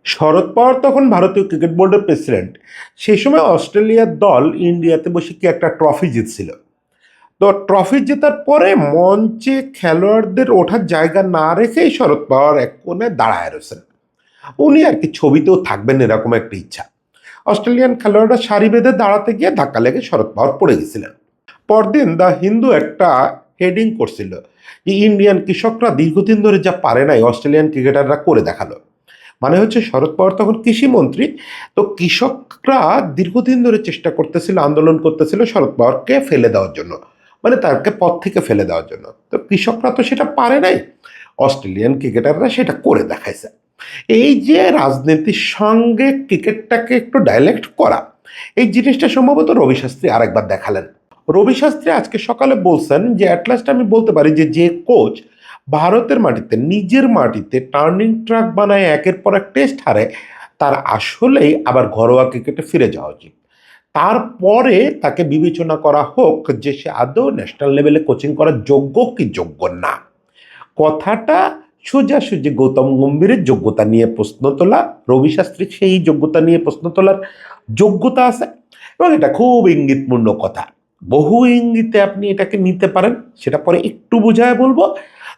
শরদ পাওয়ার তখন ভারতীয় ক্রিকেট বোর্ডের প্রেসিডেন্ট। সেই সময় অস্ট্রেলিয়ার দল ইন্ডিয়াতে বসে কি একটা ট্রফি জিতছিল। তো ট্রফি জেতার পরে মঞ্চে খেলোয়াড়দের ওঠার জায়গা না রেখেই শরদ পাওয়ার এক কোণে দাঁড়ায় রয়েছেন। উনি আর কি ছবিতেও থাকবেন এরকম একটা ইচ্ছা। অস্ট্রেলিয়ান খেলোয়াড়রা সারি বেঁধে দাঁড়াতে গিয়ে ধাক্কা লেগে শরদ পাওয়ার পড়ে গেছিলেন। পরদিন দ্য হিন্দু একটা হেডিং করছিল যে ইন্ডিয়ান কৃষকরা দীর্ঘদিন ধরে যা পারে নাই অস্ট্রেলিয়ান ক্রিকেটাররা করে দেখালো। মানে হচ্ছে শরদ পাওয়ার তখন কৃষিমন্ত্রী। তো কৃষকরা দীর্ঘদিন ধরে চেষ্টা করতেছিল, আন্দোলন করতেছিল শরদ পাওয়ারকে ফেলে দেওয়ার জন্য, মানে তাকে পথ থেকে ফেলে দেওয়ার জন্য। তো কৃষকরা তো সেটা পারে নাই, অস্ট্রেলিয়ান ক্রিকেটাররা সেটা করে দেখাইছে। এই যে রাজনীতির সঙ্গে ক্রিকেটটাকে একটু ডাইলেক্ট করা, এই জিনিসটা সম্ভবত রবি শাস্ত্রী আরেকবার দেখালেন। রবি শাস্ত্রী আজকে সকালে বলছেন যে অ্যাটলাস্ট আমি বলতে পারি যে যে কোচ ভারতের মাটিতে, নিজের মাটিতে টার্নিং ট্রাক বানায় একের পর এক টেস্ট হারে, তার আসলেই আবার ঘরোয়া ক্রিকেটে ফিরে যাওয়া উচিত। তারপরে তাকে বিবেচনা করা হোক যে সে আদৌ ন্যাশনাল লেভেলে কোচিং করার যোগ্য কি যোগ্য না। কথাটা সোজাসুজি গৌতম গম্ভীরের যোগ্যতা নিয়ে প্রশ্ন তোলা। রবি শাস্ত্রী সেই যোগ্যতা নিয়ে প্রশ্ন তোলার যোগ্যতা আছে, এবং এটা খুব ইঙ্গিতপূর্ণ কথা। বহু ইঙ্গিতে আপনি এটাকে নিতে পারেন, সেটা পরে একটু বোঝায় বলবো।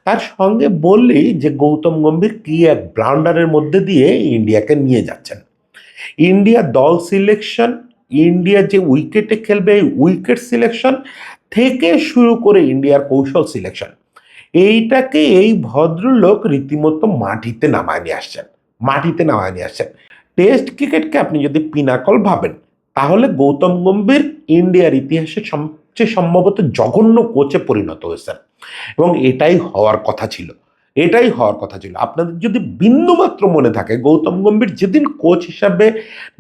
তার সঙ্গে বললেই যে গৌতম গম্ভীর কি এক ব্লান্ডারের মধ্যে দিয়ে ইন্ডিয়াকে নিয়ে যাচ্ছেন। ইন্ডিয়া দল সিলেকশন, ইন্ডিয়া যে উইকেটে খেলবে এই উইকেট সিলেকশন থেকে শুরু করে ইন্ডিয়ার কৌশল সিলেকশন, এইটাকে এই ভদ্রলোক রীতিমতো মাটিতে নামায় নিয়ে আসছেন। মাটিতে নামায় নিয়ে আসছেন। টেস্ট ক্রিকেটকে আপনি যদি পিনাকল ভাবেন, তাহলে গৌতম গম্ভীর ইন্ডিয়ার ইতিহাসে সবচেয়ে সম্ভবত জঘন্য কোচে পরিণত হয়েছেন, এবং এটাই হওয়ার কথা ছিল। এটাই হওয়ার কথা ছিল। আপনাদের যদি বিন্দুমাত্র মনে থাকে, গৌতম গম্ভীর যেদিন কোচ হিসাবে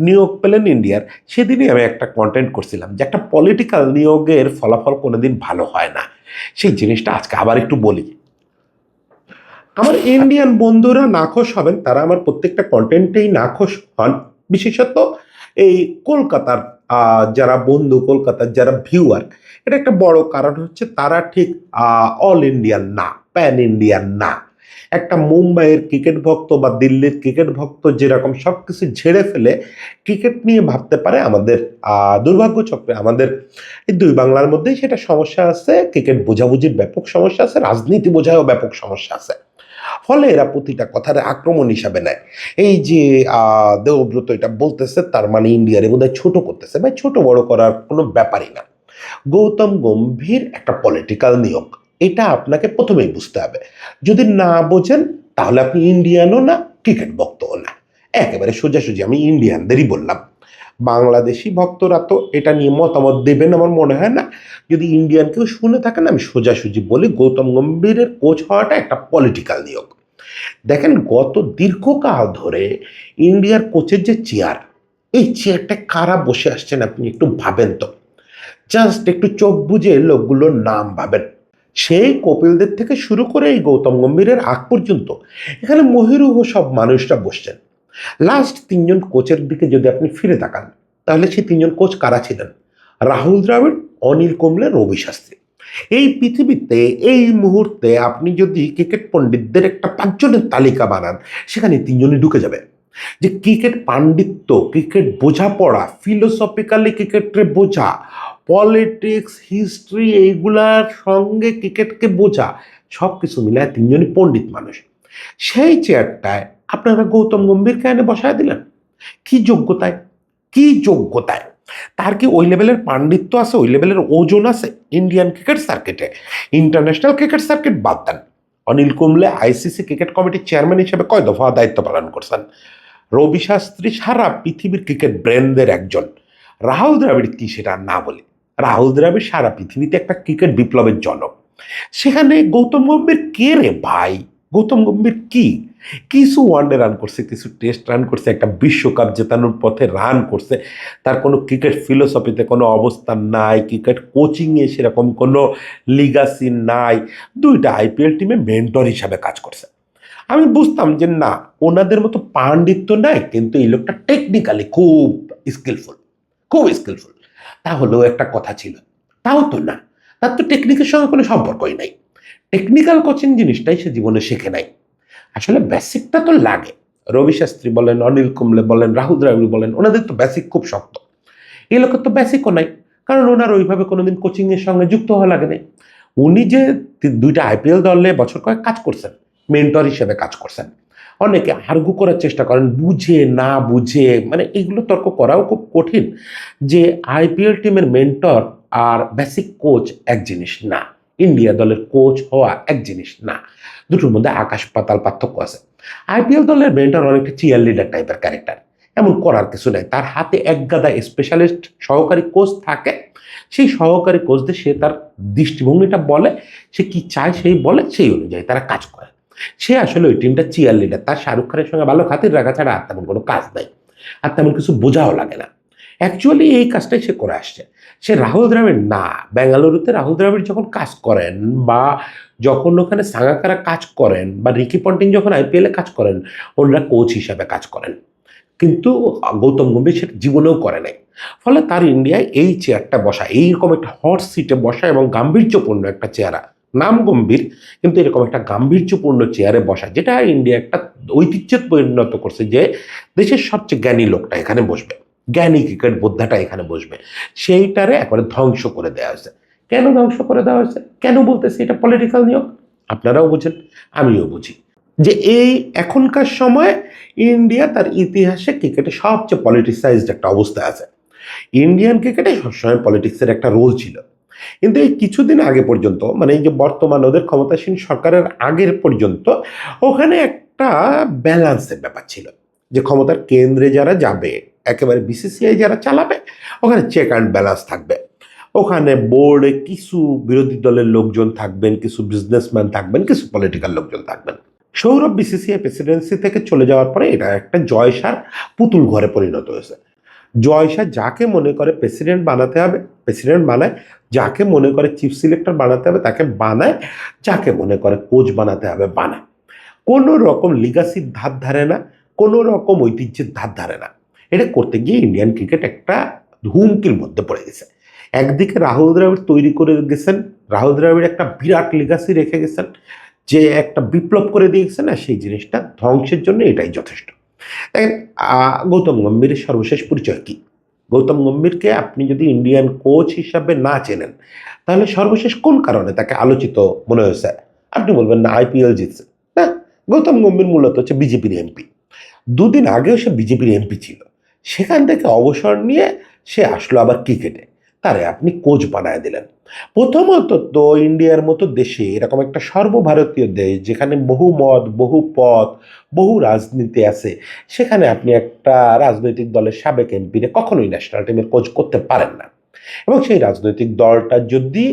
নিয়োগ পেলেন ইন্ডিয়ার, সেদিনই আমি একটা কন্টেন্ট করছিলাম যে একটা পলিটিক্যাল নিয়োগের ফলাফল কোনোদিন ভালো হয় না। সেই জিনিসটা আজকে আবার একটু বলি। আমার ইন্ডিয়ান বন্ধুরা নাখোশ হবেন, তারা আমার প্রত্যেকটা কন্টেন্টেই নাখোশ হন। বিশেষত এই কলকাতার যারা বন্ধু, কলকাতার যারা ভিউয়ার, এটা একটা বড় কারণ হচ্ছে তারা ঠিক অল ইন্ডিয়ান না, প্যান ইন্ডিয়ান না। একটা মুম্বাইয়ের ক্রিকেট ভক্ত বা দিল্লির ক্রিকেট ভক্ত যেরকম সব কিছু ঝেড়ে ফেলে ক্রিকেট নিয়ে ভাবতে পারে, আমাদের দুর্ভাগ্য চক্রে আমাদের এই দুই বাংলার মধ্যেই সেটা সমস্যা আছে। ক্রিকেট বোঝাবুঝির ব্যাপক সমস্যা আছে, রাজনীতি বোঝায়ও ব্যাপক সমস্যা আছে। ফলে এরা প্রতিটা কথার আক্রমণ হিসাবে নেয়। এই যে দেবব্রত এটা বলতেছে, তার মানে ইন্ডিয়ারে বোধহয় ছোট করতেছে। ভাই, ছোট বড় করার কোনো ব্যাপারই না। গৌতম গম্ভীর একটা পলিটিক্যাল নিয়োগ, এটা আপনাকে প্রথমেই বুঝতে হবে। যদি না বোঝেন, তাহলে আপনি ইন্ডিয়ানও না, ক্রিকেট ভক্তও না। একেবারে সোজাসুজি আমি ইন্ডিয়ানদেরই বললাম। বাংলাদেশি ভক্তরা তো এটা নিয়ে মতামত দেবেন আমার মনে হয় না। যদি ইন্ডিয়ান কেউ শুনে থাকেন, আমি সোজাসুজি বলি, গৌতম গম্ভীরের কোচ হওয়াটা একটা পলিটিক্যাল নিয়োগ। দেখেন, গত দীর্ঘকাল ধরে ইন্ডিয়ার কোচের যে চেয়ার, এই চেয়ারটা কারা বসে আসছেন আপনি একটু ভাবেন তো। জাস্ট একটু চোখ বুজে লোকগুলোর নাম ভাবেন। সেই কপিলদের থেকে শুরু করে এই গৌতম গম্ভীরের আগ পর্যন্ত এখানে মহিরুহ সব মানুষরা বসছেন। লাস্ট তিনজন কোচের দিকে যদি আপনি ফিরে তাকান, তাহলে সেই তিনজন কোচ কারা ছিলেন? রাহুল দ্রাবিড়, অনিল কুম্বলে, রবি শাস্ত্রী। এই পৃথিবীতে এই মুহূর্তে আপনি যদি ক্রিকেট পণ্ডিতদের একটা পাঁচজনের তালিকা বানান, সেখানে তিনজনই ঢুকে যাবে। যে ক্রিকেট পাণ্ডিত্য, ক্রিকেট বোঝাপড়া, ফিলোসফিক্যালি ক্রিকেটের বোঝা, পলিটিক্স, হিস্ট্রি, এইগুলার সঙ্গে ক্রিকেটকে বোঝা, সব কিছু মিলায় তিনজনই পণ্ডিত মানুষ। সেই চেয়ারটায় আপনারা গৌতম গম্ভীরকে এনে বসায় দিলেন। কি যোগ্যতায়? কি যোগ্যতায়? তার কি ওই লেভেলের পাণ্ডিত্য আছে, ওই লেভেলের ওজন আছে ইন্ডিয়ান ক্রিকেট সার্কিটে? ইন্টারন্যাশনাল ক্রিকেট সার্কিট বাদ দেন, অনিল কুম্বলে আইসিসি ক্রিকেট কমিটির চেয়ারম্যান হিসেবে কয় দফা দায়িত্ব পালন করছেন। রবি শাস্ত্রী সারা পৃথিবীর ক্রিকেট ব্র্যান্ডদের একজন। রাহুল দ্রাবিড় কি সেটা না বলি? রাহুল দ্রাবিড় সারা পৃথিবীতে একটা ক্রিকেট বিপ্লবের জনক। সেখানে গৌতম গম্ভীর কে রে ভাই? গৌতম গম্ভীর কি? কিছু ওয়ানডে রান করছে, কিছু টেস্ট রান করছে, একটা বিশ্বকাপ জেতানোর পথে রান করছে। তার কোনো ক্রিকেট ফিলোসফিতে কোনো অবস্থান নাই, ক্রিকেট কোচিংয়ে সেরকম কোনো লিগাসি নাই। দুইটা আইপিএল টিমে মেন্টর হিসাবে কাজ করছে। আমি বুঝতাম যে না, ওনাদের মতো পাণ্ডিত্য নাই, কিন্তু এই লোকটা টেকনিক্যালি খুব স্কিলফুল, খুব স্কিলফুল। তাহলেও একটা কথা ছিল, তাও তো না। তার তো টেকনিকের সঙ্গে কোনো সম্পর্কই নাই। টেকনিক্যাল কোচিং জিনিসটাই সে জীবনে শেখে নাই। আসলে বেসিকটা তো লাগে। রবি শাস্ত্রী বলেন, অনিল কুম্বলে বলেন, রাহুল দ্রাবিড় বলেন, ওনাদের তো বেসিক খুব শক্ত। এই লোকের তো বেসিকও নাই, কারণ ওনার ওইভাবে কোনোদিন কোচিংয়ের সঙ্গে যুক্ত হওয়া লাগে নাই। উনি যে দুইটা আইপিএল দলে বছর কয়েক কাজ করছেন, মেন্টর হিসেবে কাজ করছেন। অনেকে আর্গু করার চেষ্টা করেন বুঝে না বুঝে, মানে এইগুলো তর্ক করাও খুব কঠিন যে আইপিএল টিমের মেন্টর আর বেসিক কোচ এক জিনিস না, ইন্ডিয়া দলের কোচ হওয়া এক জিনিস না, দুটোর মধ্যে আকাশ পাতাল পার্থক্য আছে। আইপিএল দলের মেন্টর অনেকটা চিয়ার লিডার টাইপের ক্যারেক্টার, এমন করার কিছু নাই, তার হাতে এক গাদা স্পেশালিস্ট সহকারী কোচ থাকে, সেই সহকারী কোচদের সে তার দৃষ্টিভঙ্গিটা বলে, সে কি চায় সেই বলে, সেই অনুযায়ী তারা কাজ করে। সে আসলে ওই টিমটা চিয়ার লিডার, তার শাহরুখ খানের সঙ্গে ভালো খাতির রাখা ছাড়া আর তেমন কোনো কাজ নাই, আর তেমন কিছু বোঝাও লাগে না। অ্যাকচুয়ালি এই কাজটাই সে করে আসছে। সে রাহুল দ্রাবিড় না, বেঙ্গালুরুতে রাহুল দ্রাবিড় যখন কাজ করেন, বা যখন ওখানে সাঙ্গাকারা কাজ করেন, বা রিকি পন্টিং যখন আইপিএলে কাজ করেন, ওনারা কোচ হিসাবে কাজ করেন, কিন্তু গৌতম গম্ভীর সেটা জীবনেও করে নাই। ফলে তার ইন্ডিয়ায় এই চেয়ারটা বসা, এইরকম একটা হট সিটে বসা এবং গাম্ভীর্যপূর্ণ একটা চেয়ারা, নাম গম্ভীর কিন্তু এরকম একটা গাম্ভীর্যপূর্ণ চেয়ারে বসা, যেটা ইন্ডিয়া একটা ঐতিহ্যে পরিণত করছে যে দেশের সবচেয়ে জ্ঞানী লোকটা এখানে বসবে, জ্ঞানী ক্রিকেট বোদ্ধাটা এখানে বসবে, সেইটারে একবারে ধ্বংস করে দেওয়া হয়েছে। কেন ধ্বংস করে দেওয়া হয়েছে, কেন বলতেছে এটা পলিটিক্যাল নিয়ম, আপনারাও বুঝেন, আমিও বুঝি যে এই এখনকার সময় ইন্ডিয়া তার ইতিহাসে ক্রিকেটে সবচেয়ে পলিটিসাইজড একটা অবস্থায় আছে। ইন্ডিয়ান ক্রিকেটে সবসময় পলিটিক্সের একটা রোল ছিল, কিন্তু এই কিছুদিন আগে পর্যন্ত, মানে এই যে বর্তমান ওদের ক্ষমতাসীন সরকারের আগের পর্যন্ত, ওখানে একটা ব্যালান্সের ব্যাপার ছিল যে ক্ষমতার কেন্দ্রে যারা যাবে, একেবারে বিসিসিআই যারা চালাবে, ওখানে চেক অ্যান্ড ব্যালেন্স থাকবে। ওখানে বোর্ডে কিছু বিরোধী দলের লোকজন থাকবেন, কিছু বিজনেসম্যান থাকবেন, কিছু পলিটিক্যাল লোকজন থাকবেন। সৌরভ বিসিসিআই প্রেসিডেন্সি থেকে চলে যাওয়ার পরে এটা একটা জয়সার পুতুল ঘরে পরিণত হয়েছে। জয়সার যাকে মনে করে প্রেসিডেন্ট বানাতে হবে প্রেসিডেন্ট বানায়, যাকে মনে করে চিফ সিলেক্টর বানাতে হবে তাকে বানায়, যাকে মনে করে কোচ বানাতে হবে বানায়। কোনো রকম লিগাসির ধার ধারে না, কোনো রকম ঐতিহ্যের ধার ধারে না। এটা করতে গিয়ে ইন্ডিয়ান ক্রিকেট একটা হুমকির মধ্যে পড়ে গেছে। একদিকে রাহুল দ্রাবিড় তৈরি করে গেছেন, রাহুল দ্রাবিড় একটা বিরাট লিগাসি রেখে গেছেন, যে একটা বিপ্লব করে দিয়ে গেছেন, আর সেই জিনিসটা ধ্বংসের জন্য এটাই যথেষ্ট। দেখেন, গৌতম গম্ভীরের সর্বশেষ পরিচয় কি? গৌতম গম্ভীরকে আপনি যদি ইন্ডিয়ান কোচ হিসাবে না চেনেন, তাহলে সর্বশেষ কোন কারণে তাকে আলোচিত মনে হয়েছে? আপনি বলবেন না আইপিএল জিতছে। না, গৌতম গম্ভীর মূলত হচ্ছে বিজেপির এমপি। দুদিন আগেও সে বিজেপির এমপি ছিল, সেখান থেকে অবসর নিয়ে সে আসলো আবার ক্রিকেটে, তারে আপনি কোচ বানায় দিলেন। প্রথমত তো ইন্ডিয়ার মতো দেশে, এরকম একটা সর্বভারতীয় দেশ যেখানে বহু মত, বহু পথ, বহু রাজনীতি আছে, সেখানে আপনি একটা রাজনৈতিক দলের সাবেক এমপিরে কখনোই ন্যাশনাল টিমের কোচ করতে পারেন না। এবং সেই রাজনৈতিক দলটা যদি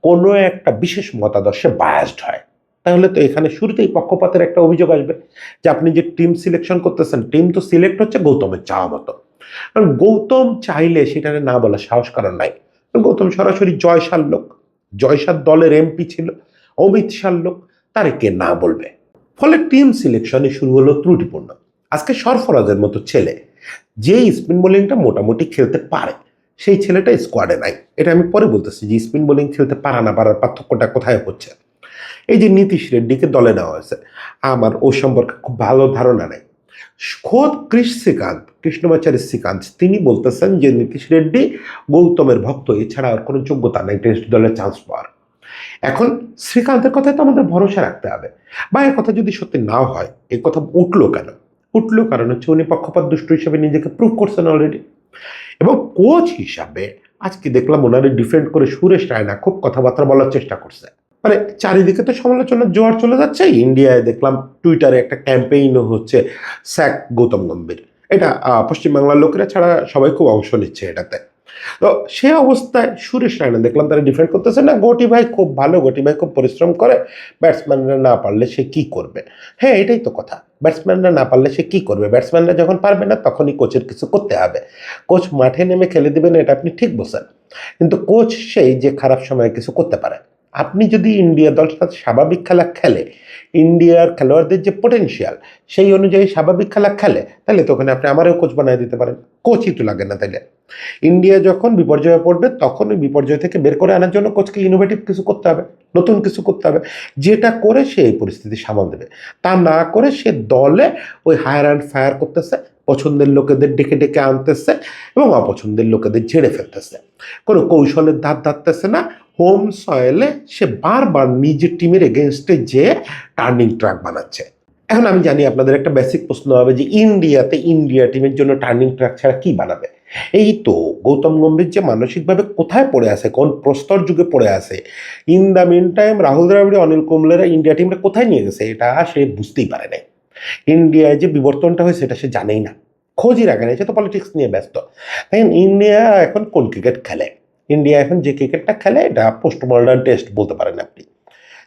কোনো একটা বিশেষ মতাদর্শে বায়াসড হয়, তাহলে তো এখানে শুরুতেই পক্ষপাতের একটা অভিযোগ আসবে যে আপনি যে টিম সিলেকশন করতেছেন, টিম তো সিলেক্ট হচ্ছে গৌতমের চাওয়া মতো। কারণ গৌতম চাইলে সেটাকে না বলার সাহস কারণ নাই। গৌতম সরাসরি জয়সার লোক, জয়সার দলের এমপি ছিল, অমিত শাহর লোক, তারে কে না বলবে? ফলে টিম সিলেকশনে শুরু হলো ত্রুটিপূর্ণ। আজকে সরফরাজের মতো ছেলে, যে স্পিন বোলিংটা মোটামুটি খেলতে পারে, সেই ছেলেটা স্কোয়াডে নাই। এটা আমি পরে বলতেছি যে স্পিন বোলিং খেলতে পারা না পারার পার্থক্যটা কোথায় হচ্ছে। এই যে নীতিশ রেড্ডিকে দলে নেওয়া হয়েছে, আমার ও সম্পর্কে খুব ভালো ধারণা নেই। খোদ কৃষ্ণমাচারী শ্রীকান্ত তিনি বলতেছেন যে নীতিশ রেড্ডি গৌতমের ভক্ত, এছাড়া আর কোনো যোগ্যতা নেই টেস্ট দলের চান্স পাওয়ার। এখন শ্রীকান্তের কথায় তো আমাদের ভরসা রাখতে হবে, বা এর কথা যদি সত্যি নাও হয়, এই কথা উঠলো কেন? উঠলো কারণ হচ্ছে উনি পক্ষপাত দুষ্ট হিসেবে নিজেকে প্রুভ করছেন অলরেডি। এবং কোচ হিসাবে আজকে দেখলাম ওনারে ডিফেন্ড করে সুরেশ রায়না খুব কথাবার্তা বলার চেষ্টা করছে। মানে চারিদিকে তো সমালোচনার জোয়ার চলে যাচ্ছে। ইন্ডিয়ায় দেখলাম টুইটারে একটা ক্যাম্পেইনও হচ্ছে, স্যাক গৌতম গম্ভীর। এটা পশ্চিমবাংলার লোকেরা ছাড়া সবাই খুব অংশ নিচ্ছে এটাতে। তো সে অবস্থায় সুরেশ রায়না দেখলাম তারা ডিফেন্ড করতেছে, না গোটি ভাই খুব ভালো, গোটি ভাই খুব পরিশ্রম করে, ব্যাটসম্যানরা না পারলে সে কি করবে? হ্যাঁ, এটাই তো কথা, ব্যাটসম্যানরা না পারলে সে কি করবে? ব্যাটসম্যানরা যখন পারবে না তখনই কোচের কিছু করতে হবে। কোচ মাঠে নেমে খেলে দেবেন, এটা আপনি ঠিক বলছেন, কিন্তু কোচ সেই যে খারাপ সময়ে কিছু করতে পারে। আপনি যদি ইন্ডিয়া দলটার সাথে স্বাভাবিক খেলা খেলে, ইন্ডিয়ার খেলোয়াড়দের যে পোটেনশিয়াল সেই অনুযায়ী স্বাভাবিক খেলা খেলে, তাহলে তো ওখানে আপনি আমারও কোচ বানিয়ে দিতে পারেন। কোচই তো লাগে না তাইলে। ইন্ডিয়া যখন বিপর্যয়ে পড়বে তখন ওই বিপর্যয় থেকে বের করে আনার জন্য কোচকে ইনোভেটিভ কিছু করতে হবে, নতুন কিছু করতে হবে, যেটা করে সে এই পরিস্থিতি সামাল দেবে। তা না করে সে দলে ওই হায়ার অ্যান্ড ফায়ার করতেছে, পছন্দের লোকেদের ডেকে ডেকে আনতেছে এবং অপছন্দের লোকেদের ঝেড়ে ফেলতেছে, কোনো কৌশলের ধার ধারতেছে না। হোম সয়েলে সে বারবার নিজের টিমের এগেনস্টে যে টার্নিং ট্র্যাক বানাচ্ছে। এখন আমি জানি আপনাদের একটা বেসিক প্রশ্ন হবে যে ইন্ডিয়া টিমের জন্য টার্নিং ট্র্যাক ছাড়া কি বানাবে। এই তো গৌতম গম্ভীর যে মানসিকভাবে কোথায় পড়ে আছে, কোন প্রস্তর যুগে পড়ে আছে, in the meantime Rahul Dravid, Anil কুম্বলেরা ইন্ডিয়া টিমটা কোথায় নিয়ে গেছে এটা সে বুঝতেই পারে নাই। ইন্ডিয়ায় যে বিবর্তনটা হয়েছে এটা সে জানেই না, খোঁজই রাখে না, সে তো পলিটিক্স নিয়ে ব্যস্ত। তাই ইন্ডিয়া এখন কোন ক্রিকেট খেলে, ইন্ডিয়া এখন যে ক্রিকেটটা খেলে এটা পোস্ট মডার্ন টেস্ট বলতে পারেন আপনি।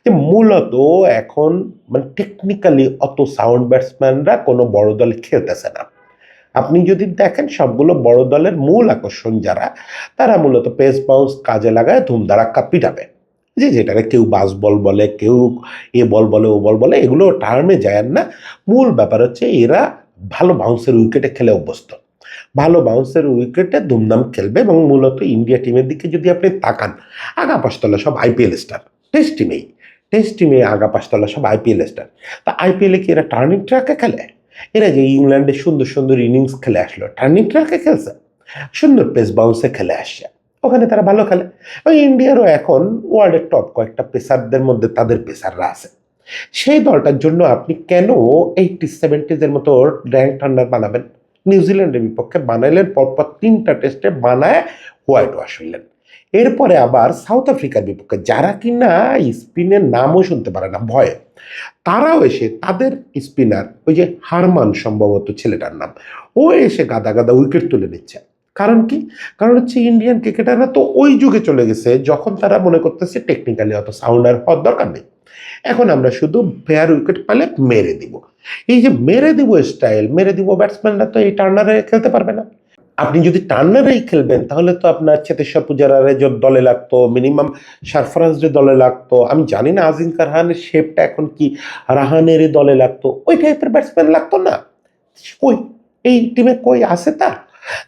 যে মূলত এখন মানে টেকনিক্যালি অত সাউন্ড ব্যাটসম্যানরা কোনো বড় দলে খেলতেছে না। আপনি যদি দেখেন সবগুলো বড় দলের মূল আকর্ষণ যারা, তারা মূলত পেস বাউন্স কাজে লাগায় ধুমধারাক্কা পিটাবে। যে যেটাকে কেউ বাস বল বলে, কেউ এ বল বলে, ও বল বলে, এগুলো টার্মে যায় না। মূল ব্যাপার হচ্ছে এরা ভালো বাউন্সের উইকেটে খেলে অভ্যস্ত, ভালো বাউন্সের উইকেটে ধুমধাম খেলবে। এবং মূলত ইন্ডিয়া টিমের দিকে যদি আপনি তাকান, আগা পাশতলা সব আইপিএল স্টার, টেস্ট টিমে আগা পাশতলা সব আইপিএল স্টার। তা আইপিএলে কি এরা টার্নিং ট্র্যাকে খেলে? এরা যে ইংল্যান্ডে সুন্দর সুন্দর ইনিংস খেলে আসলো, টার্নিং ট্র্যাকে খেলছে, সুন্দর পেস বাউন্সে খেলে আসছে, ওখানে তারা ভালো খেলে। ওই ইন্ডিয়ারও এখন ওয়ার্ল্ডের টপ কয়েকটা পেসারদের মধ্যে তাদের পেসাররা আছে। সেই দলটার জন্য আপনি কেন 80-70 মতো র্যাঙ্ক টার্নার বানাবেন? নিউজিল্যান্ডের বিপক্ষে বানাইলেন, পরপর 3টা টেস্টে বানায় হোয়াইট ওয়াশ হইলেন। এরপরে আবার সাউথ আফ্রিকার বিপক্ষে, যারা কিনা স্পিনের নামও শুনতে পারে না ভয়ে, তারাও এসে তাদের স্পিনার ওই যে হারমান সম্ভবত ছেলেটার নাম, ও এসে গাদা গাদা উইকেট তুলে নিচ্ছে। কারণ কি? কারণ হচ্ছে ইন্ডিয়ান ক্রিকেটাররা তো ওই যুগে চলে গেছে যখন তারা মনে করতেছে টেকনিক্যালি অত সাউন্ডার হওয়ার দরকার নেই, এখন আমরা শুধু ফেয়ার উইকেট পেলে মেরে দিব। এই যে মেরে দিব স্টাইল, মেরে দিব ব্যাটসম্যানরা তো এই টার্নারে খেলতে পারবে না। আপনি যদি টার্নারেই খেলবেন তাহলে তো আপনার চেতেশ্বর পূজারারে দলে লাগতো, মিনিমাম সারফরাজের দলে লাগতো, আমি জানি না আজিঙ্কা রাহানের শেপটা এখন কি, রাহানের দলে লাগতো, ওই টাইপের ব্যাটসম্যান লাগতো না। কই এই টিমে কই আছে তা?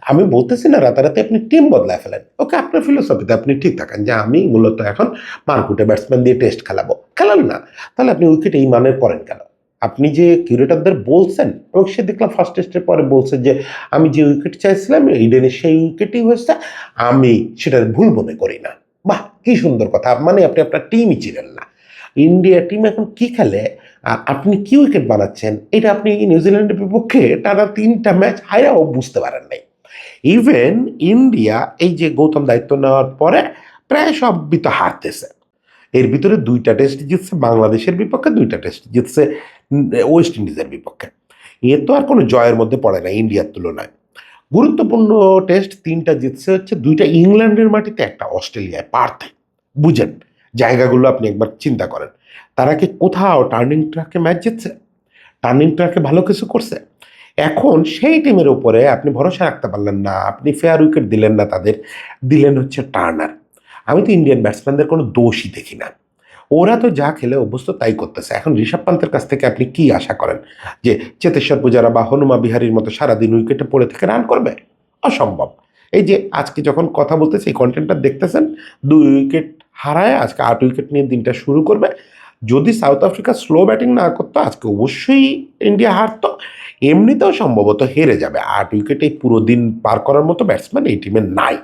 আমি বলতেছি না রাতারাতি আপনি টিম বদলায় ফেলেন, ওকে আপনার ফিলোসফিতে আপনি ঠিক থাকেন যে আমি মূলত এখন মারকুটে ব্যাটসম্যান দিয়ে টেস্ট খেলাবো, খেলান না। তাহলে আপনি উইকেট এই মানের করেন কেন? আপনি যে কিউরেটরদের বলছেন, এবং সে দেখলাম ফার্স্ট টেস্টের পরে বলছে যে আমি যে উইকেট চাইছিলাম ইডেনে সেই উইকেটই হয়েছে, আমি সেটার ভুল মনে করি না। বাহ, কি সুন্দর কথা। মানে আপনি আপনার টিমই চিনেন না। ইন্ডিয়া টিম এখন কি খেলে আর আপনি কি উইকেট বানাচ্ছেন, এটা আপনি নিউজিল্যান্ডের বিপক্ষে টানা 3টা ম্যাচ হাইরাও বুঝতে পারেন নাই। ইভেন ইন্ডিয়া এই যে গৌতম দায়িত্ব নেওয়ার পরে প্রায় সবই তো হারতেছে। এর ভিতরে 2টা টেস্ট জিতছে বাংলাদেশের বিপক্ষে, 2টা টেস্ট জিতছে ওয়েস্ট ইন্ডিজের বিপক্ষে। এ তো আর কোনো জয়ের মধ্যে পড়ে না ইন্ডিয়ার তুলনায়। গুরুত্বপূর্ণ টেস্ট 3টা জিতছে হচ্ছে 2টা ইংল্যান্ডের মাটিতে, একটা অস্ট্রেলিয়ায়, পার্থে। বুঝেন জায়গাগুলো, আপনি একবার চিন্তা করেন। তারা কি কোথাও টার্নিং ট্র্যাকে ম্যাচ জিতছে? টার্নিং ট্র্যাকে ভালো কিছু করছে? এখন সেই টিমের উপরে আপনি ভরসা রাখতে পারলেন না, আপনি ফেয়ার উইকেট দিলেন না তাদের, দিলেন হচ্ছে টার্নার। আমি তো ইন্ডিয়ান ব্যাটসম্যানদের কোনো দোষই দেখি না, ওরা তো যা খেলে অভ্যস্ত তাই করতেছে। এখন ঋষভ পান্তের কাছ থেকে আপনি কি আশা করেন যে চেতেশ্বর পূজারা বা হনুমা বিহারীর মতো সারাদিন উইকেটে পড়ে থেকে রান করবে? অসম্ভব। এই যে আজকে যখন কথা বলতেছে এই কন্টেন্টটা দেখতেছেন, 2 উইকেট হারায় আজকে 8 উইকেট নিয়ে দিনটা শুরু করবে। যদি সাউথ আফ্রিকা স্লো ব্যাটিং না করতো আজকে অবশ্যই ইন্ডিয়া হারতো, এমনিতেও সম্ভবত হেরে যাবে। 8 উইকেটে পুরো দিন পার করার মতো ব্যাটসম্যান এই টিমে নাই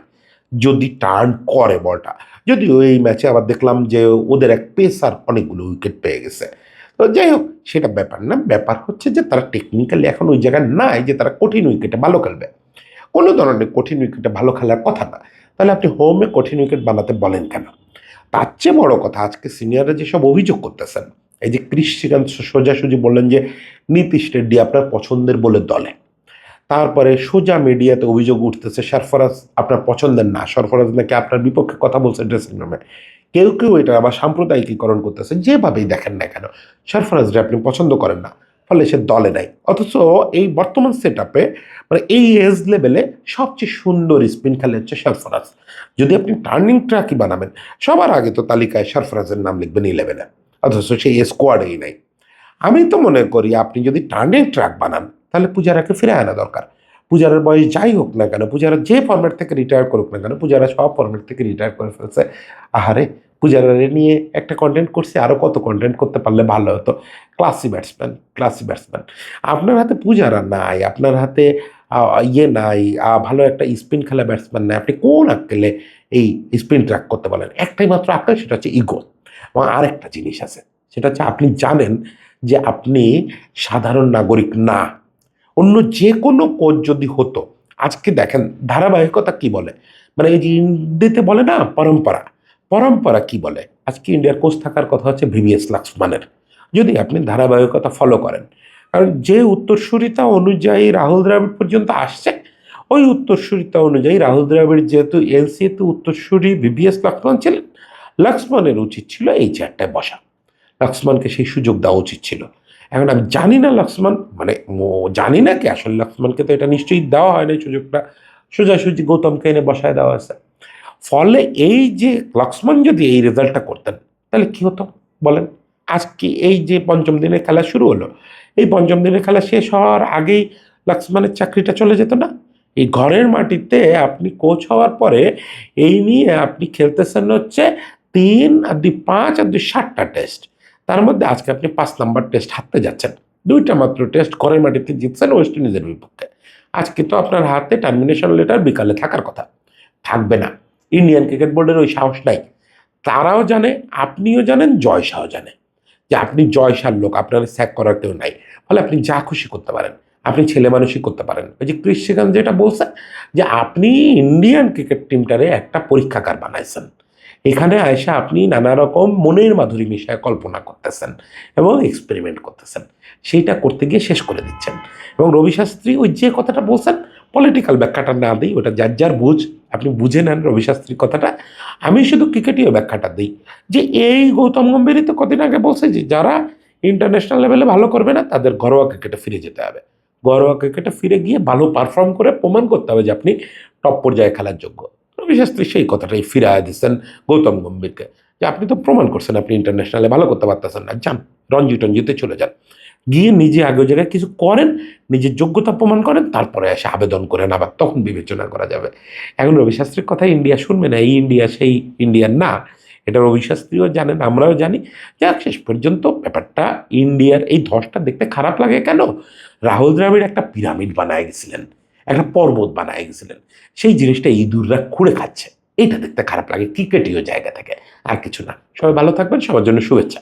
যদি টার্ন করে বলটা। যদিও এই ম্যাচে আবার দেখলাম যে ওদের এক পেসার অনেকগুলো উইকেট পেয়ে গেছে। তো যাই হোক, সেটা ব্যাপার না, ব্যাপার হচ্ছে যে তারা টেকনিক্যালি এখন ওই জায়গায় নাই যে তারা কঠিন উইকেটে ভালো খেলবে। কোনো ধরনের কঠিন উইকেটে ভালো খেলার কথা না। তাহলে আপনি হোমে কঠিন উইকেট বানাতে বলেন কেন? তার চেয়ে বড় কথা, আজকে সিনিয়ররা যেসব অভিযোগ করতেছেন, এই যে ক্রিস শ্রীকান্ত সোজাসুজি বললেন যে নীতিশ রেড্ডি আপনার পছন্দের বলে দলে। তারপরে সোজা মিডিয়াতে অভিযোগ উঠতেছে সরফরাজ আপনার পছন্দের না, সরফরাজ নাকি আপনার বিপক্ষে কথা বলছে ড্রেসিং রুমে। কেউ এটা আবার সাম্প্রদায়িকীকরণ করতেছে, যেভাবেই দেখেন না কেন সরফরাজরে আপনি পছন্দ করেন না। ফলে সে দলে নাই। অথচ এই বর্তমান সেট আপে মানে এই এজ লেভেলে সবচেয়ে সুন্দর স্পিন খেলে হচ্ছে সরফরাজ। যদি আপনি টার্নিং ট্র্যাকই বানাবেন, সবার আগে তো তালিকায় সরফরাজের নাম লিখবেন 11-এ, অথচ সেই স্কোয়াডেই নাই। আমি তো মনে করি আপনি যদি টার্নিং ট্র্যাক বানান তাহলে পূজারাকে ফিরে আনা দরকার। পূজারার বয়স যাই হোক না কেন, পূজারা যে ফর্ম্যাট থেকে রিটায়ার করুক না কেন, পূজারা সব ফর্ম্যাট থেকে রিটায়ার করে ফেলছে। আহারে, পূজারারে নিয়ে একটা কন্টেন্ট করছে, আরও কত কন্টেন্ট করতে পারলে ভালো হতো। Classy batsman, classy batsman. আপনার হাতে পূজারা নাই, আপনার হাতে ইয়ে নাই, ভালো একটা স্পিন খেলা ব্যাটসম্যান নাই, আপনি কোন আক্কেলে এই স্পিন ট্র্যাক করতে বলেন? একটাই মাত্র আক্কেল, সেটা হচ্ছে ইগো। এবং আরেকটা জিনিস আছে, সেটা হচ্ছে আপনি জানেন যে আপনি সাধারণ নাগরিক না। অন্য যে কোনো কোচ যদি হতো, আজকে দেখেন ধারাবাহিকতা কি বলে, মানে এই যে ইন্ডিয়াতে বলে না পরম্পরা, পরম্পরা কি বলে? আজকে ইন্ডিয়ার কোচ থাকার কথা হচ্ছে ভিভিএস লক্ষ্মণের, যদি আপনি ধারাবাহিকতা ফলো করেন। কারণ যে উত্তরসূরিতা অনুযায়ী রাহুল দ্রাবিড় পর্যন্ত আসছে, ওই উত্তরসূরিতা অনুযায়ী রাহুল দ্রাবিড় যেহেতু এলসিতে উত্তরসূরি ভিভিএস লক্ষ্মণ ছিলেন, লক্ষ্মণের উচিত ছিল এই চেয়ারটায় বসা, লক্ষ্মণকে সেই সুযোগ দেওয়া উচিত ছিল। এখন আমি জানি না লক্ষ্মণ মানে জানি না কি আসলে, লক্ষ্মণকে তো এটা নিশ্চয়ই দেওয়া হয় না সুযোগটা, সোজাসুজি গৌতমকে এনে বসায় দেওয়া আছে। ফলে এই যে লক্ষ্মণ যদি এই রেজাল্টটা করতেন তাহলে কি হতো বলেন? আজকে এই যে পঞ্চম দিনের খেলা শুরু হলো, এই পঞ্চম দিনের খেলা শেষ হওয়ার আগেই লক্ষ্মণের চাকরিটা চলে যেত না? এই ঘরের মাটিতে আপনি কোচ হওয়ার পরে এই নিয়ে আপনি খেলতেছেন হচ্ছে 3 আর 2 5 আর 2 7টা টেস্ট। তার মধ্যে আজকে আপনি 5 নম্বর টেস্ট হারতে যাচ্ছেন। 2টা মাত্র টেস্ট ঘরের মাটিতে জিতছেন ওয়েস্ট ইন্ডিজের বিপক্ষে। আজকে তো আপনার হাতে টার্মিনেশন লেটার বিকালে থাকার কথা, থাকবে না। ইন্ডিয়ান ক্রিকেট বোর্ডের ওই সাহস নাই। তারাও জানে, আপনিও জানেন, জয় শাহও জানে যে আপনি জয় শাহর লোক, আপনার স্যাক করার কেউ নাই। ফলে আপনি যা খুশি করতে পারেন, আপনি ছেলে মানুষই করতে পারেন। ওই যে ক্রিস সেগান যেটা বলছে যে আপনি ইন্ডিয়ান ক্রিকেট টিমটারে একটা পরীক্ষাগার বানাইছেন, এখানে আয়সা আপনি নানা রকম মনের মাধুরী মিশায় কল্পনা করতেছেন এবং এক্সপেরিমেন্ট করতেছেন, সেইটা করতে গিয়ে শেষ করে দিচ্ছেন। এবং রবি শাস্ত্রী ওই যে কথাটা বলছেন, পলিটিক্যাল ব্যাখ্যাটা না দিই, ওটা যার যার বুঝ, আপনি বুঝে নেন রবি শাস্ত্রীর কথাটা। আমি শুধু ক্রিকেটীয় ব্যাখ্যাটা দিই যে এই গৌতম গম্ভীরই তো কদিন আগে বলছে যে যারা ইন্টারন্যাশনাল লেভেলে ভালো করবে না তাদের ঘরোয়া ক্রিকেটে ফিরে যেতে হবে। ঘরোয়া ক্রিকেটে ফিরে গিয়ে ভালো পারফর্ম করে প্রমাণ করতে হবে যে আপনি টপ পর্যায়ে খেলার যোগ্য। রবি শাস্ত্রী সেই কথাটাই ফিরায় দিচ্ছেন গৌতম গম্ভীরকে, যে আপনি তো প্রমাণ করছেন আপনি ইন্টারন্যাশনালে ভালো করতে পারতেছেন না, যান রঞ্জি টঞ্জিতে চলে যান, গিয়ে নিজে আগে ওই জায়গায় কিছু করেন, নিজের যোগ্যতা প্রমাণ করেন, তারপরে এসে আবেদন করেন, আবার তখন বিবেচনা করা যাবে। এখন রবি শাস্ত্রীর কথা ইন্ডিয়া শুনবে না, এই ইন্ডিয়া সেই ইন্ডিয়ার না, এটা রবি শাস্ত্রীও জানেন, আমরাও জানি। যাক, শেষ পর্যন্ত ব্যাপারটা ইন্ডিয়ার এই ধসটা দেখতে খারাপ লাগে কেন? রাহুল দ্রাবিড় একটা পিরামিড বানায় গেছিলেন, একটা পর্বত বানায় গেছিলেন, সেই জিনিসটা ইঁদুররা খুঁড়ে খাচ্ছে, এইটা দেখতে খারাপ লাগে ক্রিকেটীয় জায়গা থেকে, আর কিছু না। সবাই ভালো থাকবেন, সবার জন্য শুভেচ্ছা।